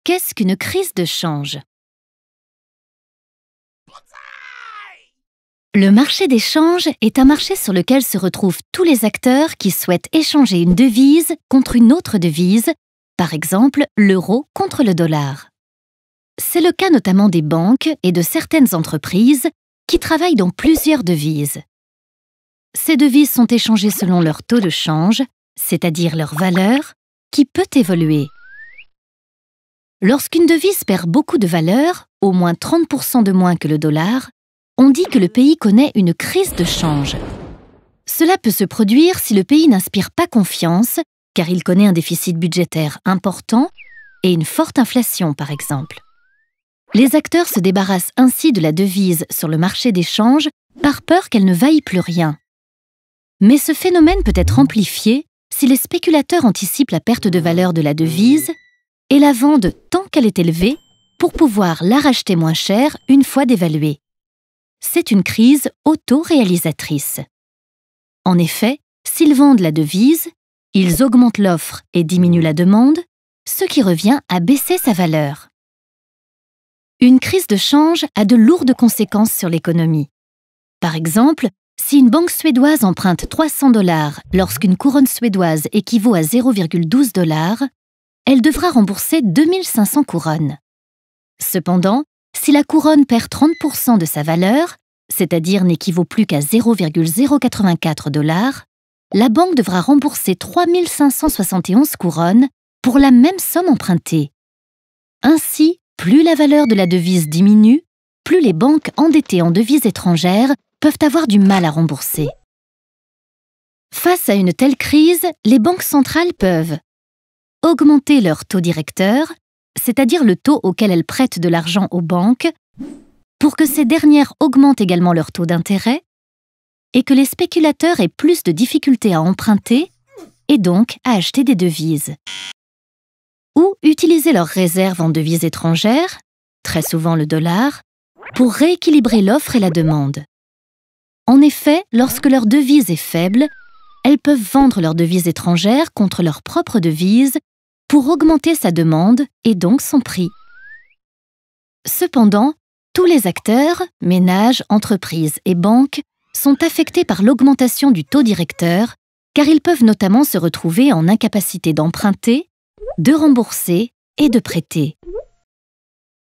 Qu'est-ce qu'une crise de change? Le marché des changes est un marché sur lequel se retrouvent tous les acteurs qui souhaitent échanger une devise contre une autre devise, par exemple l'euro contre le dollar. C'est le cas notamment des banques et de certaines entreprises qui travaillent dans plusieurs devises. Ces devises sont échangées selon leur taux de change, c'est-à-dire leur valeur, qui peut évoluer. Lorsqu'une devise perd beaucoup de valeur, au moins 30% de moins que le dollar, on dit que le pays connaît une crise de change. Cela peut se produire si le pays n'inspire pas confiance, car il connaît un déficit budgétaire important et une forte inflation, par exemple. Les acteurs se débarrassent ainsi de la devise sur le marché des changes par peur qu'elle ne vaille plus rien. Mais ce phénomène peut être amplifié si les spéculateurs anticipent la perte de valeur de la devise et la vendent tant qu'elle est élevée pour pouvoir la racheter moins cher une fois dévaluée. C'est une crise auto-réalisatrice. En effet, s'ils vendent la devise, ils augmentent l'offre et diminuent la demande, ce qui revient à baisser sa valeur. Une crise de change a de lourdes conséquences sur l'économie. Par exemple, si une banque suédoise emprunte 300 $ lorsqu'une couronne suédoise équivaut à 0,12 $, elle devra rembourser 2500 couronnes. Cependant, si la couronne perd 30% de sa valeur, c'est-à-dire n'équivaut plus qu'à 0,084 $, la banque devra rembourser 3571 couronnes pour la même somme empruntée. Ainsi, plus la valeur de la devise diminue, plus les banques endettées en devises étrangères peuvent avoir du mal à rembourser. Face à une telle crise, les banques centrales peuvent augmenter leur taux directeur, c'est-à-dire le taux auquel elles prêtent de l'argent aux banques, pour que ces dernières augmentent également leur taux d'intérêt et que les spéculateurs aient plus de difficultés à emprunter et donc à acheter des devises. Ou utiliser leurs réserves en devises étrangères, très souvent le dollar, pour rééquilibrer l'offre et la demande. En effet, lorsque leur devise est faible, elles peuvent vendre leurs devises étrangères contre leur propre devise pour augmenter sa demande et donc son prix. Cependant, tous les acteurs, ménages, entreprises et banques, sont affectés par l'augmentation du taux directeur car ils peuvent notamment se retrouver en incapacité d'emprunter, de rembourser et de prêter.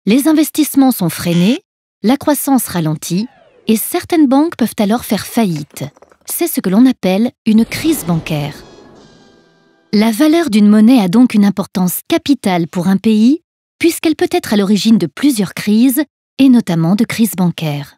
Les investissements sont freinés, la croissance ralentit et certaines banques peuvent alors faire faillite. C'est ce que l'on appelle une crise bancaire. La valeur d'une monnaie a donc une importance capitale pour un pays puisqu'elle peut être à l'origine de plusieurs crises et notamment de crises bancaires.